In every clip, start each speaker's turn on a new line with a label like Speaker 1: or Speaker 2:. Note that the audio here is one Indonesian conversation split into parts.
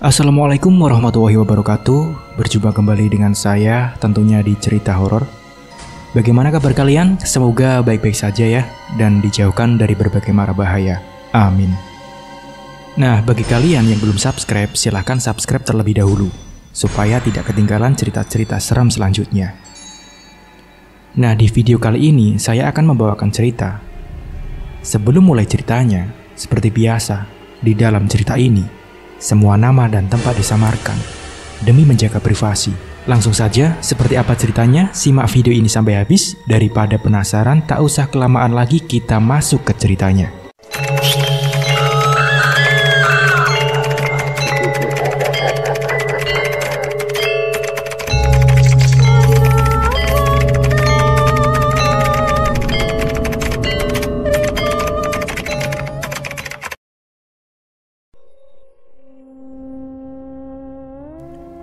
Speaker 1: Assalamualaikum warahmatullahi wabarakatuh. Berjumpa kembali dengan saya tentunya di cerita horor. Bagaimana kabar kalian? Semoga baik-baik saja ya, dan dijauhkan dari berbagai mara bahaya. Amin. Nah, bagi kalian yang belum subscribe, silahkan subscribe terlebih dahulu supaya tidak ketinggalan cerita-cerita seram selanjutnya. Nah, di video kali ini saya akan membawakan cerita. Sebelum mulai ceritanya, seperti biasa, di dalam cerita ini semua nama dan tempat disamarkan demi menjaga privasi. Langsung saja, seperti apa ceritanya? Simak video ini sampai habis. Daripada penasaran, tak usah kelamaan lagi, kita masuk ke ceritanya.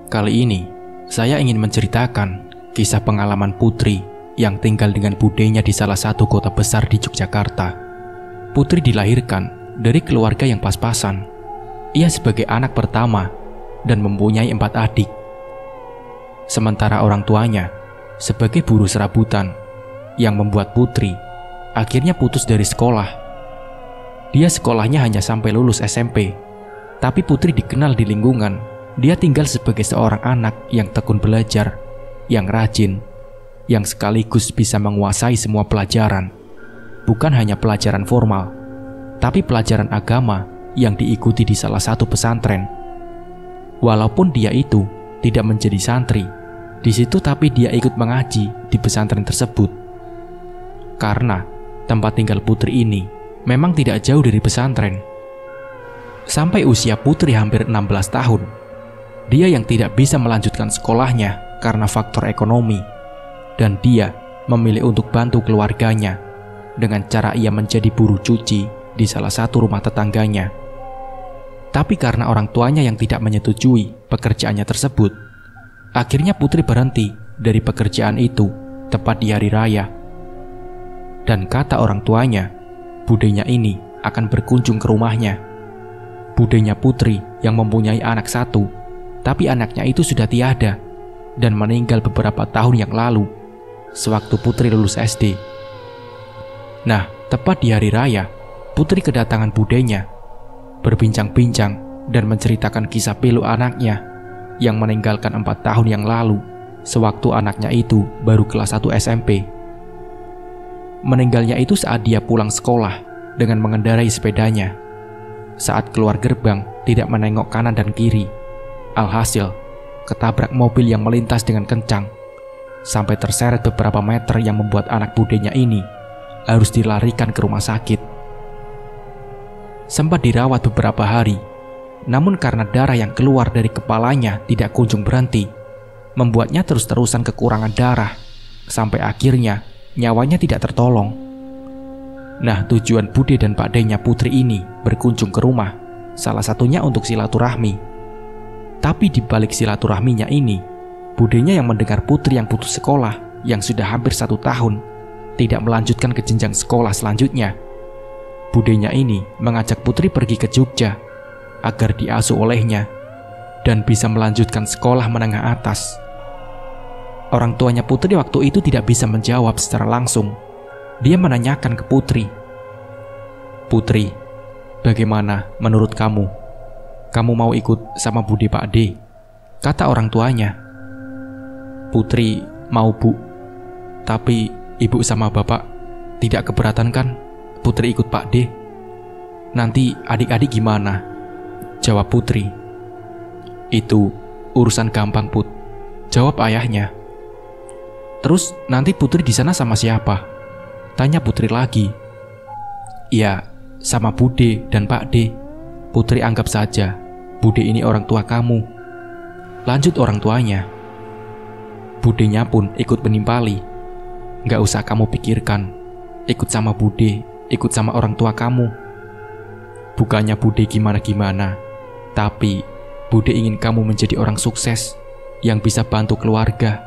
Speaker 1: Kali ini, saya ingin menceritakan kisah pengalaman Putri yang tinggal dengan budenya di salah satu kota besar di Yogyakarta. Putri dilahirkan dari keluarga yang pas-pasan. Ia sebagai anak pertama dan mempunyai 4 adik. Sementara orang tuanya sebagai buruh serabutan yang membuat Putri akhirnya putus dari sekolah. Dia sekolahnya hanya sampai lulus SMP, tapi Putri dikenal di lingkungan. Dia tinggal sebagai seorang anak yang tekun belajar, yang rajin, yang sekaligus bisa menguasai semua pelajaran. Bukan hanya pelajaran formal, tapi pelajaran agama yang diikuti di salah satu pesantren. Walaupun dia itu tidak menjadi santri di situ, tapi dia ikut mengaji di pesantren tersebut. Karena tempat tinggal Putri ini memang tidak jauh dari pesantren. Sampai usia Putri hampir 16 tahun, dia yang tidak bisa melanjutkan sekolahnya karena faktor ekonomi, dan dia memilih untuk bantu keluarganya dengan cara ia menjadi buruh cuci di salah satu rumah tetangganya. Tapi karena orang tuanya yang tidak menyetujui pekerjaannya tersebut, akhirnya Putri berhenti dari pekerjaan itu tepat di hari raya. Dan kata orang tuanya, budenya ini akan berkunjung ke rumahnya. Budenya Putri yang mempunyai anak satu, tapi anaknya itu sudah tiada dan meninggal beberapa tahun yang lalu, sewaktu Putri lulus SD. Nah, tepat di hari raya, Putri kedatangan budenya, berbincang-bincang dan menceritakan kisah pilu anaknya yang meninggalkan 4 tahun yang lalu, sewaktu anaknya itu baru kelas 1 SMP. Meninggalnya itu saat dia pulang sekolah dengan mengendarai sepedanya. Saat keluar gerbang, tidak menengok kanan dan kiri. Alhasil, ketabrak mobil yang melintas dengan kencang sampai terseret beberapa meter yang membuat anak budenya ini harus dilarikan ke rumah sakit. Sempat dirawat beberapa hari, namun karena darah yang keluar dari kepalanya tidak kunjung berhenti, membuatnya terus-terusan kekurangan darah sampai akhirnya nyawanya tidak tertolong. Nah, tujuan Bude dan Pak D-nya Putri ini berkunjung ke rumah, salah satunya untuk silaturahmi. Tapi di balik silaturahminya ini, budenya yang mendengar Putri yang putus sekolah yang sudah hampir 1 tahun tidak melanjutkan ke jenjang sekolah selanjutnya. Budenya ini mengajak Putri pergi ke Jogja agar diasuh olehnya dan bisa melanjutkan sekolah menengah atas. Orang tuanya Putri waktu itu tidak bisa menjawab secara langsung. Dia menanyakan ke Putri, "Putri, bagaimana menurut kamu? Kamu mau ikut sama Bude Pak D?" Kata orang tuanya. "Putri mau, Bu. Tapi Ibu sama Bapak tidak keberatan kan Putri ikut Pak D? Nanti adik-adik gimana?" Jawab Putri. "Itu urusan gampang, Put," jawab ayahnya. "Terus nanti Putri di sana sama siapa?" Tanya Putri lagi. "Ya, sama Bude dan Pak D. Putri anggap saja Bude ini orang tua kamu," lanjut orang tuanya. Budenya pun ikut menimpali. "Gak usah kamu pikirkan, ikut sama Bude, ikut sama orang tua kamu. Bukannya Bude gimana-gimana, tapi Bude ingin kamu menjadi orang sukses yang bisa bantu keluarga.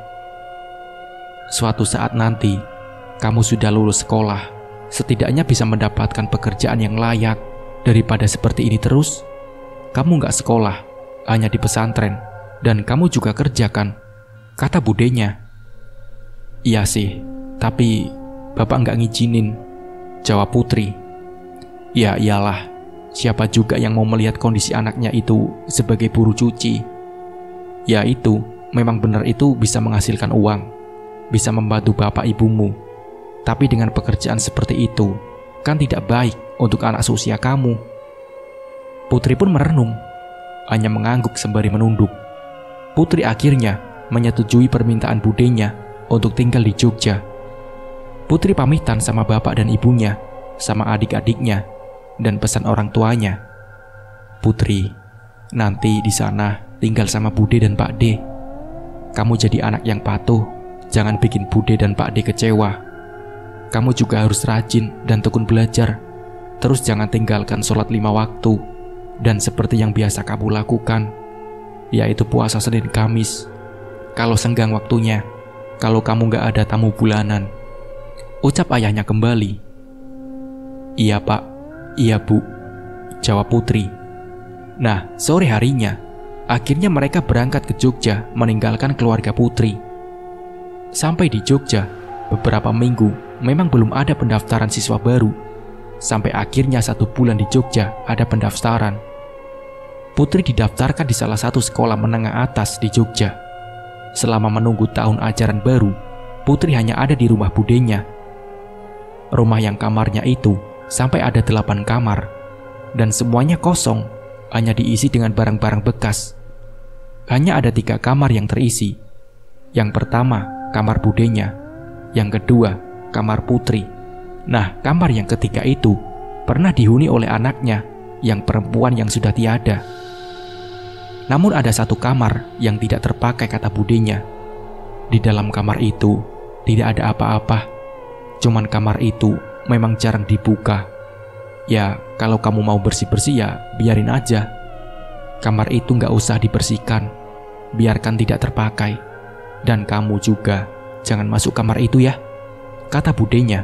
Speaker 1: Suatu saat nanti, kamu sudah lulus sekolah, setidaknya bisa mendapatkan pekerjaan yang layak. Daripada seperti ini terus, kamu gak sekolah, hanya di pesantren, dan kamu juga kerja kan? Kata budenya. Iya sih, tapi bapak nggak ngizinin, jawab Putri. Ya iyalah, siapa juga yang mau melihat kondisi anaknya itu sebagai buruh cuci. Ya itu, memang benar itu bisa menghasilkan uang, bisa membantu bapak ibumu. Tapi dengan pekerjaan seperti itu, kan tidak baik untuk anak seusia kamu. Putri pun merenung, hanya mengangguk sembari menunduk. Putri akhirnya menyetujui permintaan budenya untuk tinggal di Jogja. Putri pamitan sama bapak dan ibunya, sama adik-adiknya, dan pesan orang tuanya. Putri, nanti di sana tinggal sama Bude dan Pak D. Kamu jadi anak yang patuh, jangan bikin Bude dan Pak D kecewa. Kamu juga harus rajin dan tekun belajar. Terus jangan tinggalkan sholat 5 waktu. Dan seperti yang biasa kamu lakukan, yaitu puasa Senin Kamis. Kalau senggang waktunya, kalau kamu gak ada tamu bulanan. Ucap ayahnya kembali. Iya pak, iya bu, jawab Putri. Nah, sore harinya, akhirnya mereka berangkat ke Jogja meninggalkan keluarga Putri. Sampai di Jogja, beberapa minggu memang belum ada pendaftaran siswa baru. Sampai akhirnya 1 bulan di Jogja ada pendaftaran. Putri didaftarkan di salah satu sekolah menengah atas di Jogja. Selama menunggu tahun ajaran baru, Putri hanya ada di rumah budenya. Rumah yang kamarnya itu sampai ada 8 kamar, dan semuanya kosong, hanya diisi dengan barang-barang bekas. Hanya ada 3 kamar yang terisi. Yang pertama, kamar budenya. Yang kedua, kamar Putri. Nah, kamar yang ketiga itu pernah dihuni oleh anaknya yang perempuan yang sudah tiada. Namun ada 1 kamar yang tidak terpakai, kata budenya. Di dalam kamar itu tidak ada apa-apa. Cuman kamar itu memang jarang dibuka. Ya, kalau kamu mau bersih-bersih ya biarin aja. Kamar itu gak usah dibersihkan, biarkan tidak terpakai. Dan kamu juga jangan masuk kamar itu ya, kata budenya.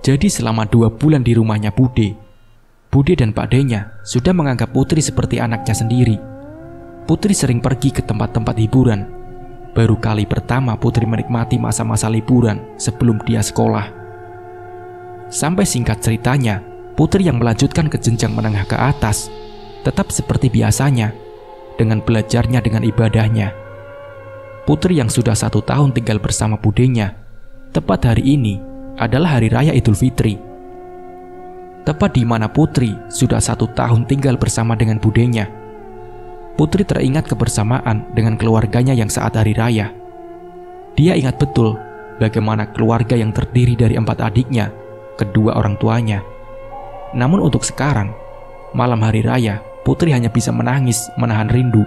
Speaker 1: Jadi selama 2 bulan di rumahnya Bude dan Pak D-nya sudah menganggap Putri seperti anaknya sendiri. Putri sering pergi ke tempat-tempat hiburan. Baru kali pertama Putri menikmati masa-masa liburan sebelum dia sekolah. Sampai singkat ceritanya, Putri yang melanjutkan ke jenjang menengah ke atas tetap seperti biasanya, dengan belajarnya, dengan ibadahnya. Putri yang sudah 1 tahun tinggal bersama budenya, tepat hari ini adalah Hari Raya Idul Fitri. Tepat di mana Putri sudah 1 tahun tinggal bersama dengan budenya, Putri teringat kebersamaan dengan keluarganya yang saat Hari Raya. Dia ingat betul bagaimana keluarga yang terdiri dari 4 adiknya, kedua orang tuanya. Namun untuk sekarang, malam Hari Raya, Putri hanya bisa menangis menahan rindu.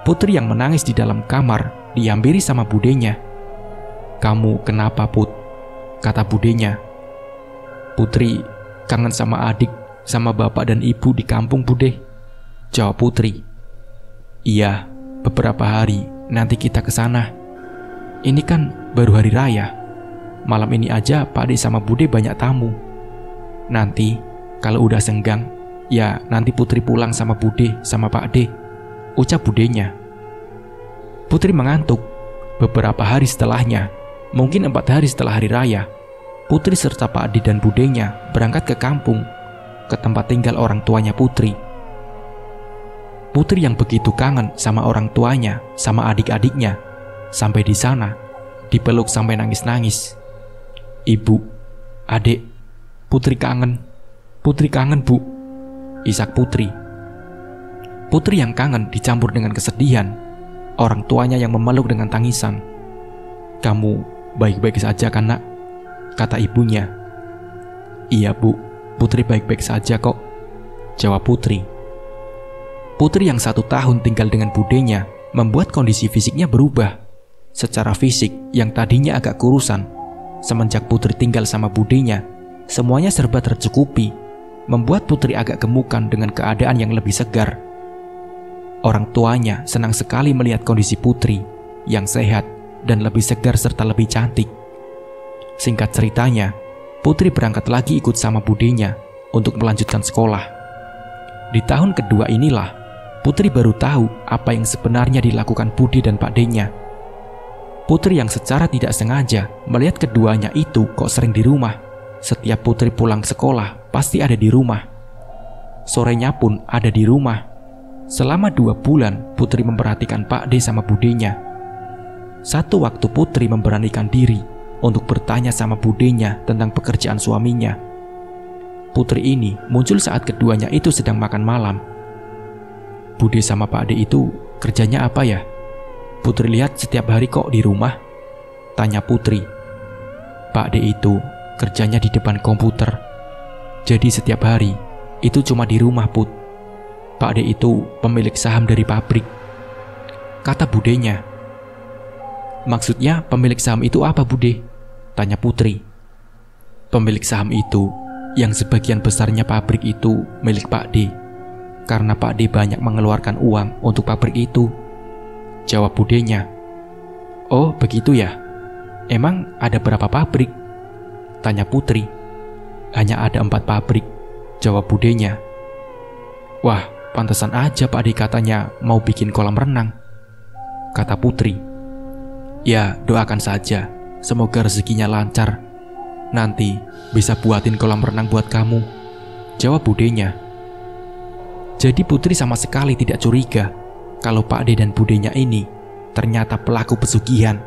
Speaker 1: Putri yang menangis di dalam kamar dihampiri sama budenya. Kamu kenapa, Put? Kata budenya. Putri kangen sama adik, sama bapak dan ibu di kampung, Bude, jawab Putri. Iya, beberapa hari nanti kita ke sana. Ini kan baru Hari Raya. Malam ini aja Pak D sama Bude banyak tamu. Nanti kalau udah senggang, ya nanti Putri pulang sama Bude sama Pak D, ucap budenya. Putri mengantuk. Beberapa hari setelahnya, mungkin 4 hari setelah Hari Raya, Putri serta Pak D dan budenya berangkat ke kampung, ke tempat tinggal orang tuanya Putri. Putri yang begitu kangen sama orang tuanya, sama adik-adiknya, sampai di sana dipeluk sampai nangis-nangis. Ibu, adik, Putri kangen, Bu, isak Putri. Putri yang kangen dicampur dengan kesedihan, orang tuanya yang memeluk dengan tangisan. Kamu baik-baik saja kan, Nak? Kata ibunya. Iya, Bu, Putri baik-baik saja kok, jawab Putri. Putri yang 1 tahun tinggal dengan budenya membuat kondisi fisiknya berubah. Secara fisik yang tadinya agak kurusan, semenjak Putri tinggal sama budenya, semuanya serba tercukupi, membuat Putri agak gemukan dengan keadaan yang lebih segar. Orang tuanya senang sekali melihat kondisi Putri yang sehat dan lebih segar serta lebih cantik. Singkat ceritanya, Putri berangkat lagi ikut sama budenya untuk melanjutkan sekolah. Di tahun kedua inilah Putri baru tahu apa yang sebenarnya dilakukan Bude dan Pak D-nya. Putri yang secara tidak sengaja melihat keduanya itu kok sering di rumah. Setiap Putri pulang sekolah pasti ada di rumah. Sorenya pun ada di rumah. Selama 2 bulan Putri memperhatikan Pak D sama Budenya. Satu waktu Putri memberanikan diri untuk bertanya sama Budenya tentang pekerjaan suaminya. Putri ini muncul saat keduanya itu sedang makan malam. Bude sama Pak D itu kerjanya apa ya? Putri lihat setiap hari kok di rumah, tanya Putri. Pak D itu kerjanya di depan komputer. Jadi setiap hari itu cuma di rumah, Put. Pak D itu pemilik saham dari pabrik, kata Budenya. Maksudnya pemilik saham itu apa, Bude? Tanya Putri. Pemilik saham itu yang sebagian besarnya pabrik itu milik Pak D, karena Pak D banyak mengeluarkan uang untuk pabrik itu, jawab Budenya. Oh begitu ya? Emang ada berapa pabrik? Tanya Putri. Hanya ada 4 pabrik, jawab Budenya. Wah, pantesan aja Pak D katanya mau bikin kolam renang, kata Putri. Ya doakan saja, semoga rezekinya lancar. Nanti bisa buatin kolam renang buat kamu, jawab Budenya. Jadi Putri sama sekali tidak curiga kalau Pak D dan Budenya ini ternyata pelaku pesugihan.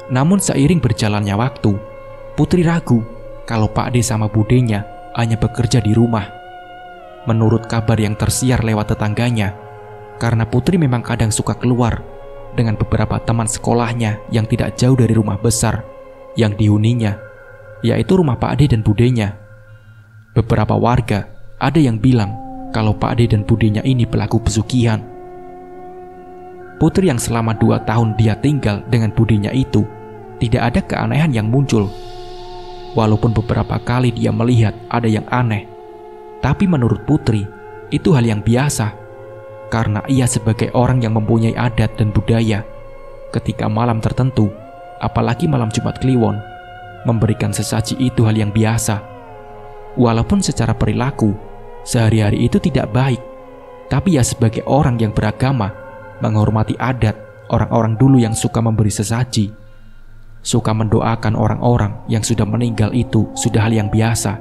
Speaker 1: Namun seiring berjalannya waktu, Putri ragu kalau Pak D sama Budenya hanya bekerja di rumah. Menurut kabar yang tersiar lewat tetangganya, karena Putri memang kadang suka keluar dengan beberapa teman sekolahnya yang tidak jauh dari rumah besar yang dihuninya, yaitu rumah Pak D dan Budenya. Beberapa warga ada yang bilang kalau Pak D dan Budenya ini pelaku pesugihan. Putri yang selama 2 tahun dia tinggal dengan Budenya itu tidak ada keanehan yang muncul. Walaupun beberapa kali dia melihat ada yang aneh, tapi menurut Putri itu hal yang biasa. Karena ia sebagai orang yang mempunyai adat dan budaya, ketika malam tertentu, apalagi malam Jumat Kliwon, memberikan sesaji itu hal yang biasa. Walaupun secara perilaku sehari-hari itu tidak baik, tapi ya sebagai orang yang beragama, menghormati adat orang-orang dulu yang suka memberi sesaji, suka mendoakan orang-orang yang sudah meninggal itu sudah hal yang biasa.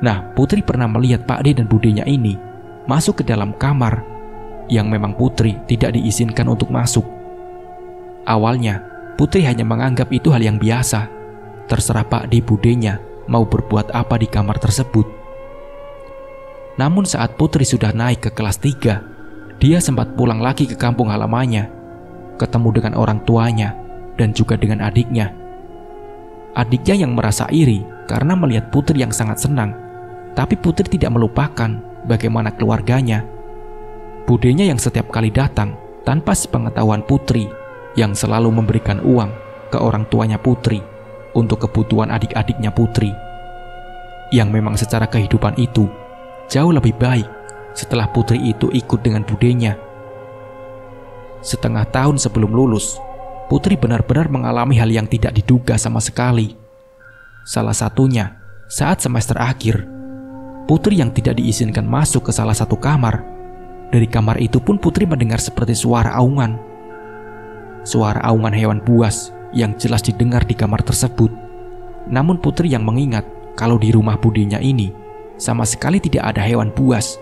Speaker 1: Nah, Putri pernah melihat Pak D dan Budenya ini masuk ke dalam kamar yang memang Putri tidak diizinkan untuk masuk. Awalnya, Putri hanya menganggap itu hal yang biasa. Terserah Pak D Budenya mau berbuat apa di kamar tersebut. Namun saat Putri sudah naik ke kelas 3, dia sempat pulang lagi ke kampung halamannya, ketemu dengan orang tuanya dan juga dengan adiknya. Adiknya yang merasa iri karena melihat Putri yang sangat senang, tapi Putri tidak melupakan bagaimana keluarganya. Budenya yang setiap kali datang tanpa sepengetahuan Putri, yang selalu memberikan uang ke orang tuanya Putri untuk kebutuhan adik-adiknya Putri, yang memang secara kehidupan itu jauh lebih baik setelah Putri itu ikut dengan Budenya. Setengah tahun sebelum lulus, Putri benar-benar mengalami hal yang tidak diduga sama sekali. Salah satunya saat semester akhir, Putri yang tidak diizinkan masuk ke salah satu kamar. Dari kamar itu pun Putri mendengar seperti suara aungan. Suara aungan hewan buas yang jelas didengar di kamar tersebut. Namun Putri yang mengingat kalau di rumah Budenya ini sama sekali tidak ada hewan buas.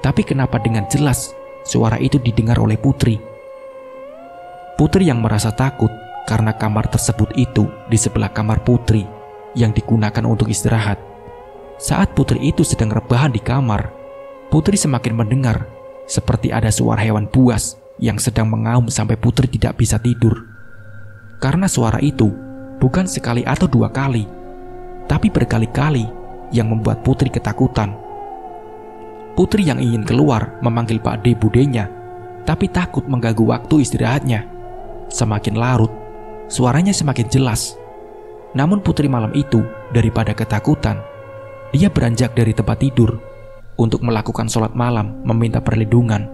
Speaker 1: Tapi kenapa dengan jelas suara itu didengar oleh Putri? Putri yang merasa takut karena kamar tersebut itu di sebelah kamar Putri yang digunakan untuk istirahat. Saat Putri itu sedang rebahan di kamar, Putri semakin mendengar seperti ada suara hewan buas yang sedang mengaum sampai Putri tidak bisa tidur. Karena suara itu bukan sekali atau 2 kali, tapi berkali-kali yang membuat Putri ketakutan. Putri yang ingin keluar memanggil Pak D Budenya, tapi takut mengganggu waktu istirahatnya. Semakin larut, suaranya semakin jelas. Namun Putri malam itu daripada ketakutan, dia beranjak dari tempat tidur untuk melakukan sholat malam, meminta perlindungan,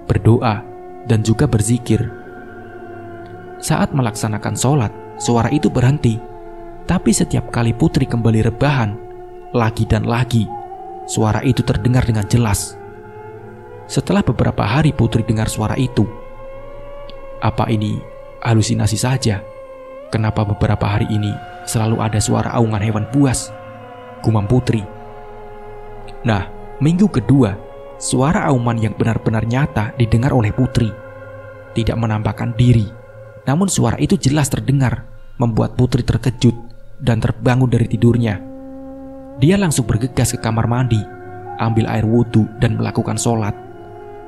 Speaker 1: berdoa, dan juga berzikir. Saat melaksanakan sholat, suara itu berhenti. Tapi setiap kali Putri kembali rebahan, lagi dan lagi, suara itu terdengar dengan jelas. Setelah beberapa hari Putri dengar suara itu. Apa ini halusinasi saja? Kenapa beberapa hari ini selalu ada suara aungan hewan buas? Gumam Putri. Nah, minggu kedua, suara auman yang benar-benar nyata didengar oleh Putri. Tidak menampakkan diri, namun suara itu jelas terdengar, membuat Putri terkejut dan terbangun dari tidurnya. Dia langsung bergegas ke kamar mandi, ambil air wudhu dan melakukan sholat.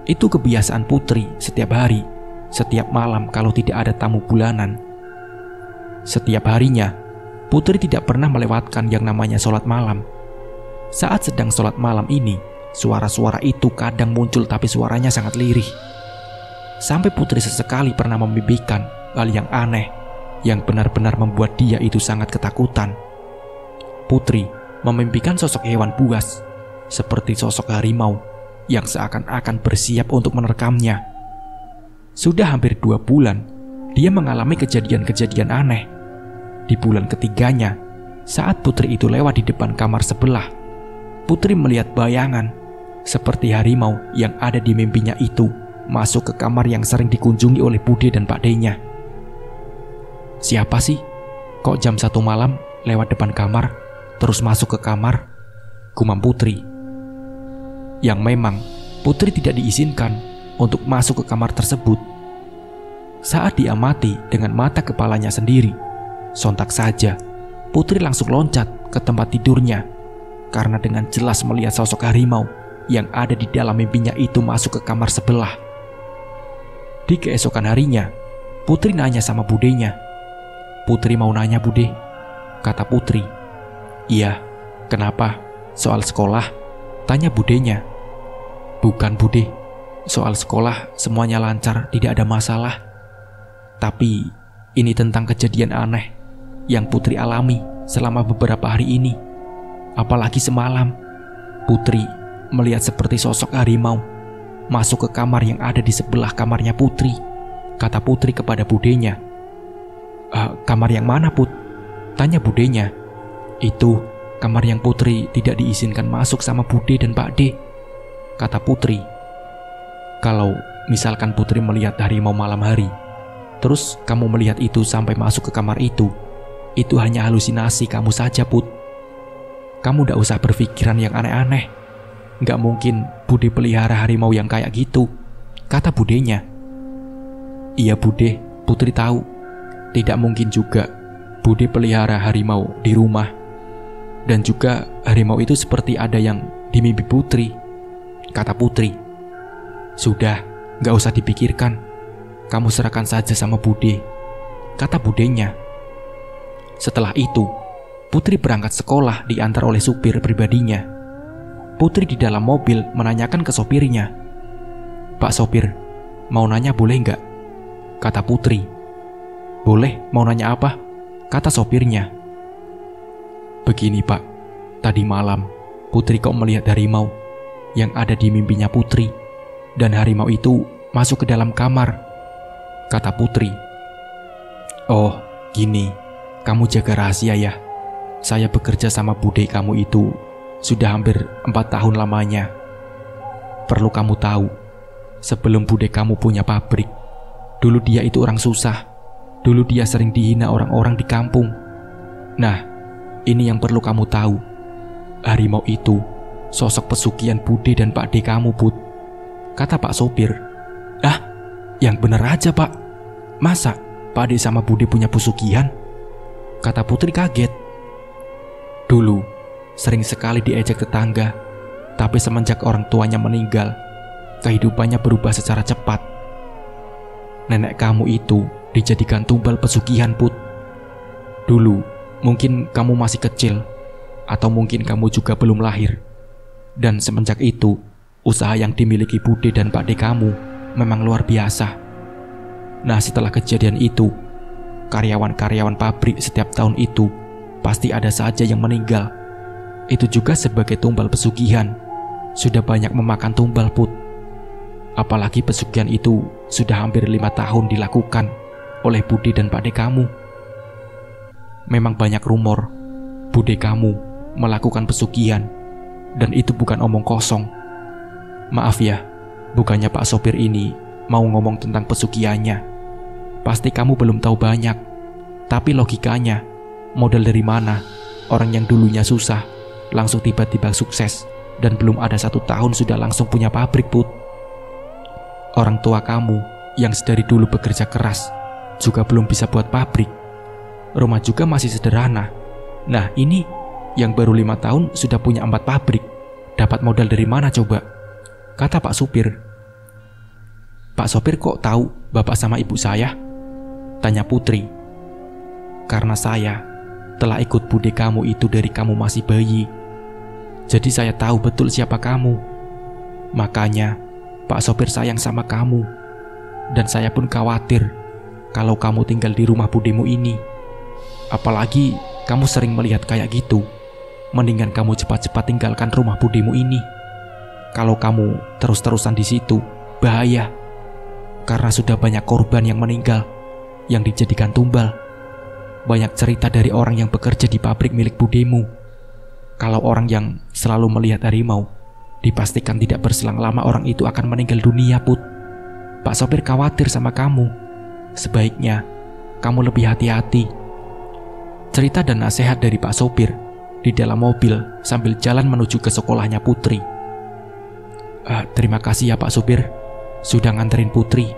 Speaker 1: Itu kebiasaan Putri setiap hari, setiap malam kalau tidak ada tamu bulanan. Setiap harinya, Putri tidak pernah melewatkan yang namanya sholat malam. Saat sedang sholat malam ini, suara-suara itu kadang muncul tapi suaranya sangat lirih. Sampai Putri sesekali pernah memimpikan hal yang aneh, yang benar-benar membuat dia itu sangat ketakutan. Putri memimpikan sosok hewan buas, seperti sosok harimau, yang seakan-akan bersiap untuk menerkamnya. Sudah hampir 2 bulan, dia mengalami kejadian-kejadian aneh. Di bulan ketiganya, saat Putri itu lewat di depan kamar sebelah, Putri melihat bayangan, seperti harimau yang ada di mimpinya itu, masuk ke kamar yang sering dikunjungi oleh Bude dan Pak D-nya. Siapa sih? Kok jam 1 malam lewat depan kamar, terus masuk ke kamar? Gumam Putri. Yang memang Putri tidak diizinkan untuk masuk ke kamar tersebut. Saat diamati dengan mata kepalanya sendiri, sontak saja Putri langsung loncat ke tempat tidurnya, karena dengan jelas melihat sosok harimau yang ada di dalam mimpinya itu masuk ke kamar sebelah. Di keesokan harinya, Putri nanya sama budenya. Putri mau nanya Bude, kata Putri. Iya, kenapa? Soal sekolah? Tanya budenya. Bukan Bude, soal sekolah semuanya lancar, tidak ada masalah. Tapi ini tentang kejadian aneh yang Putri alami selama beberapa hari ini. Apalagi semalam, Putri melihat seperti sosok harimau masuk ke kamar yang ada di sebelah kamarnya Putri, kata Putri kepada budenya. Kamar yang mana, Put? Tanya budenya. Itu kamar yang Putri tidak diizinkan masuk sama Bude dan Pak D, kata Putri. Kalau misalkan Putri melihat harimau malam hari, terus kamu melihat itu sampai masuk ke kamar itu hanya halusinasi kamu saja, Put. Kamu gak usah berpikiran yang aneh-aneh. Gak mungkin Bude pelihara harimau yang kayak gitu, kata budenya. Iya Bude, Putri tahu. Tidak mungkin juga Bude pelihara harimau di rumah. Dan juga harimau itu seperti ada yang di mimpi Putri, kata Putri. Sudah, gak usah dipikirkan. Kamu serahkan saja sama Bude, kata budenya. Setelah itu, Putri berangkat sekolah diantar oleh supir pribadinya. Putri di dalam mobil menanyakan ke sopirnya. Pak sopir, mau nanya boleh nggak? Kata Putri. Boleh, mau nanya apa? Kata sopirnya. Begini Pak, tadi malam Putri kok melihat harimau yang ada di mimpinya Putri. Dan harimau itu masuk ke dalam kamar, kata Putri. Oh, gini, kamu jaga rahasia ya. Saya bekerja sama Bude kamu itu sudah hampir 4 tahun lamanya. Perlu kamu tahu, sebelum Bude kamu punya pabrik, dulu dia itu orang susah. Dulu dia sering dihina orang-orang di kampung. Nah, ini yang perlu kamu tahu. Harimau itu sosok pesugihan Bude dan Pak D kamu, Bud, kata Pak sopir. Yang bener aja Pak. Masa Pak D sama Bude punya pesugihan? Kata Putri kaget. Dulu sering sekali diejek tetangga, tapi semenjak orang tuanya meninggal, kehidupannya berubah secara cepat. Nenek kamu itu dijadikan tumbal pesugihan, Put. Dulu mungkin kamu masih kecil, atau mungkin kamu juga belum lahir. Dan semenjak itu, usaha yang dimiliki Bude dan Pak D kamu memang luar biasa. Nah, setelah kejadian itu, karyawan-karyawan pabrik setiap tahun itu pasti ada saja yang meninggal. Itu juga sebagai tumbal pesugihan. Sudah banyak memakan tumbal, Put. Apalagi pesugihan itu sudah hampir 5 tahun dilakukan oleh Bude dan Pak D kamu. Memang banyak rumor Bude kamu melakukan pesugihan, dan itu bukan omong kosong. Maaf ya, Bukannya Pak sopir ini mau ngomong tentang pesugihannya. Pasti kamu belum tahu banyak. Tapi logikanya, modal dari mana orang yang dulunya susah langsung tiba-tiba sukses dan belum ada 1 tahun sudah langsung punya pabrik, Put. Orang tua kamu yang sedari dulu bekerja keras juga belum bisa buat pabrik. Rumah juga masih sederhana. Nah ini yang baru 5 tahun sudah punya 4 pabrik. Dapat modal dari mana coba? Kata Pak supir. Pak sopir kok tahu bapak sama ibu saya? Tanya Putri. Karena saya telah ikut bude kamu itu dari kamu masih bayi. Jadi saya tahu betul siapa kamu. Makanya Pak sopir sayang sama kamu. Dan saya pun khawatir kalau kamu tinggal di rumah budemu ini. Apalagi kamu sering melihat kayak gitu. Mendingan kamu cepat-cepat tinggalkan rumah budemu ini. Kalau kamu terus-terusan di situ, bahaya. Karena sudah banyak korban yang meninggal, yang dijadikan tumbal. Banyak cerita dari orang yang bekerja di pabrik milik budemu. Kalau orang yang selalu melihat harimau, dipastikan tidak berselang lama orang itu akan meninggal dunia, Put. Pak sopir khawatir sama kamu. Sebaiknya kamu lebih hati-hati. Cerita dan nasihat dari Pak sopir di dalam mobil sambil jalan menuju ke sekolahnya Putri. Terima kasih ya Pak supir, sudah nganterin Putri.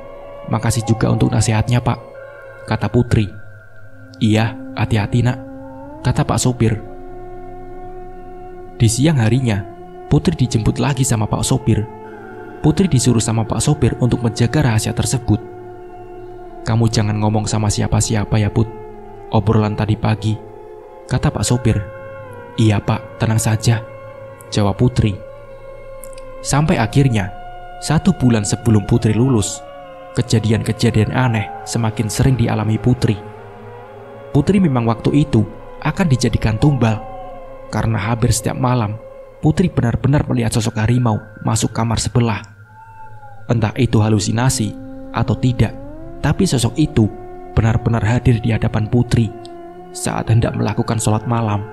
Speaker 1: Makasih juga untuk nasihatnya Pak, kata Putri. Iya, hati-hati nak, kata Pak sopir. Di siang harinya, Putri dijemput lagi sama Pak sopir. Putri disuruh sama Pak sopir untuk menjaga rahasia tersebut. Kamu jangan ngomong sama siapa-siapa ya Put, obrolan tadi pagi, kata Pak sopir. Iya Pak, tenang saja, jawab Putri. Sampai akhirnya, 1 bulan sebelum Putri lulus, kejadian-kejadian aneh semakin sering dialami Putri. Putri memang waktu itu akan dijadikan tumbal, karena hampir setiap malam Putri benar-benar melihat sosok harimau masuk kamar sebelah. Entah itu halusinasi atau tidak, tapi sosok itu benar-benar hadir di hadapan Putri saat hendak melakukan sholat malam.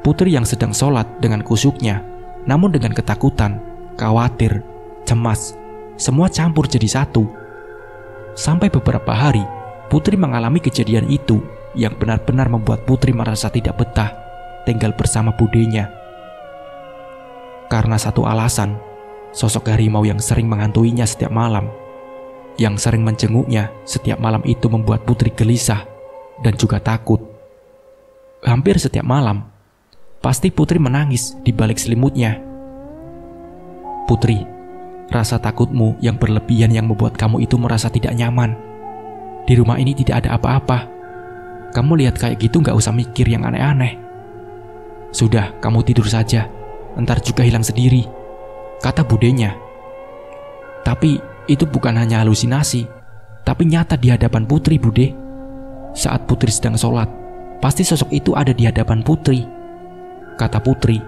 Speaker 1: Putri yang sedang sholat dengan khusyuknya, namun dengan ketakutan, khawatir, cemas, semua campur jadi satu. Sampai beberapa hari, Putri mengalami kejadian itu yang benar-benar membuat Putri merasa tidak betah tinggal bersama budenya. Karena satu alasan, sosok harimau yang sering menghantuinya setiap malam, yang sering menjenguknya setiap malam itu membuat Putri gelisah dan juga takut. Hampir setiap malam, pasti Putri menangis di balik selimutnya. Putri, rasa takutmu yang berlebihan yang membuat kamu itu merasa tidak nyaman. Di rumah ini tidak ada apa-apa. Kamu lihat kayak gitu gak usah mikir yang aneh-aneh. Sudah, kamu tidur saja. Ntar juga hilang sendiri, kata budenya. Tapi itu bukan hanya halusinasi, tapi nyata di hadapan Putri, Bude. Saat Putri sedang sholat, pasti sosok itu ada di hadapan Putri, kata Putri.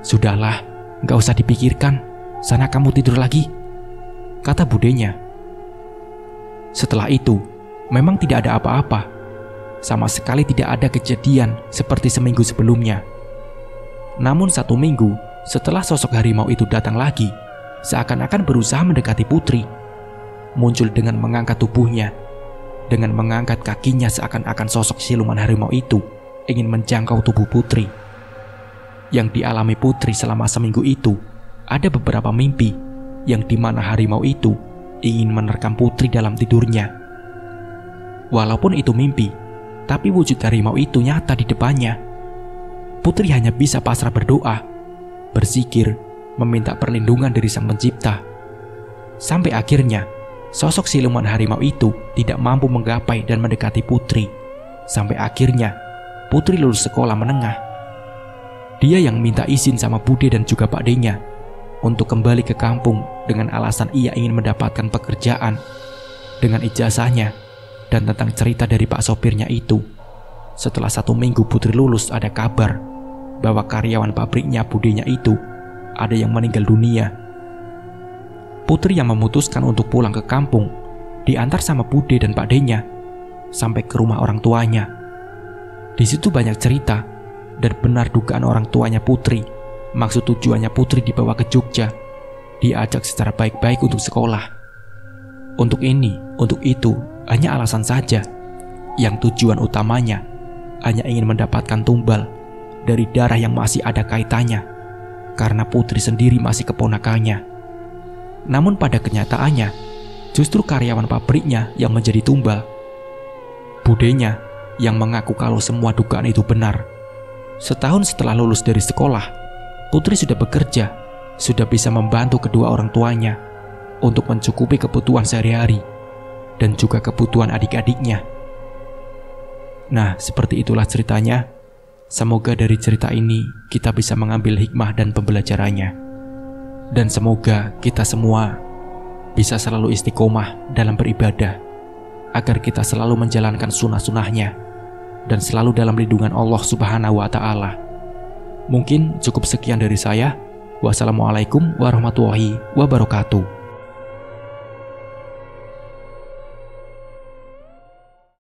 Speaker 1: Sudahlah, gak usah dipikirkan. Sana kamu tidur lagi, kata budenya. Setelah itu, memang tidak ada apa-apa. Sama sekali tidak ada kejadian seperti seminggu sebelumnya. Namun 1 minggu setelah sosok harimau itu datang lagi, seakan-akan berusaha mendekati Putri. Muncul dengan mengangkat tubuhnya, dengan mengangkat kakinya seakan-akan sosok siluman harimau itu ingin menjangkau tubuh Putri. Yang dialami Putri selama seminggu itu, ada beberapa mimpi yang dimana harimau itu ingin menerkam Putri dalam tidurnya. Walaupun itu mimpi, tapi wujud harimau itu nyata di depannya. Putri hanya bisa pasrah berdoa, berzikir, meminta perlindungan dari Sang Pencipta. Sampai akhirnya, sosok siluman harimau itu tidak mampu menggapai dan mendekati Putri. Sampai akhirnya, Putri lulus sekolah menengah. Dia yang minta izin sama Bude dan juga Pak D-nya untuk kembali ke kampung dengan alasan ia ingin mendapatkan pekerjaan. Dengan ijazahnya dan tentang cerita dari Pak sopirnya itu, setelah 1 minggu Putri lulus, ada kabar bahwa karyawan pabriknya budenya itu ada yang meninggal dunia. Putri yang memutuskan untuk pulang ke kampung diantar sama Bude dan Pak D-nya sampai ke rumah orang tuanya. Di situ banyak cerita dan benar dugaan orang tuanya Putri. Maksud tujuannya Putri dibawa ke Jogja, diajak secara baik-baik untuk sekolah. Untuk ini, untuk itu, hanya alasan saja. Yang tujuan utamanya hanya ingin mendapatkan tumbal dari darah yang masih ada kaitannya, karena Putri sendiri masih keponakannya. Namun pada kenyataannya, justru karyawan pabriknya yang menjadi tumbal. Budenya yang mengaku kalau semua dugaan itu benar. Setahun setelah lulus dari sekolah, Putri sudah bekerja, sudah bisa membantu kedua orang tuanya untuk mencukupi kebutuhan sehari-hari dan juga kebutuhan adik-adiknya. Nah, seperti itulah ceritanya. Semoga dari cerita ini kita bisa mengambil hikmah dan pembelajarannya. Dan semoga kita semua bisa selalu istiqomah dalam beribadah, agar kita selalu menjalankan sunnah-sunnahnya dan selalu dalam lindungan Allah Subhanahu wa Ta'ala. Mungkin cukup sekian dari saya. Wassalamualaikum warahmatullahi wabarakatuh.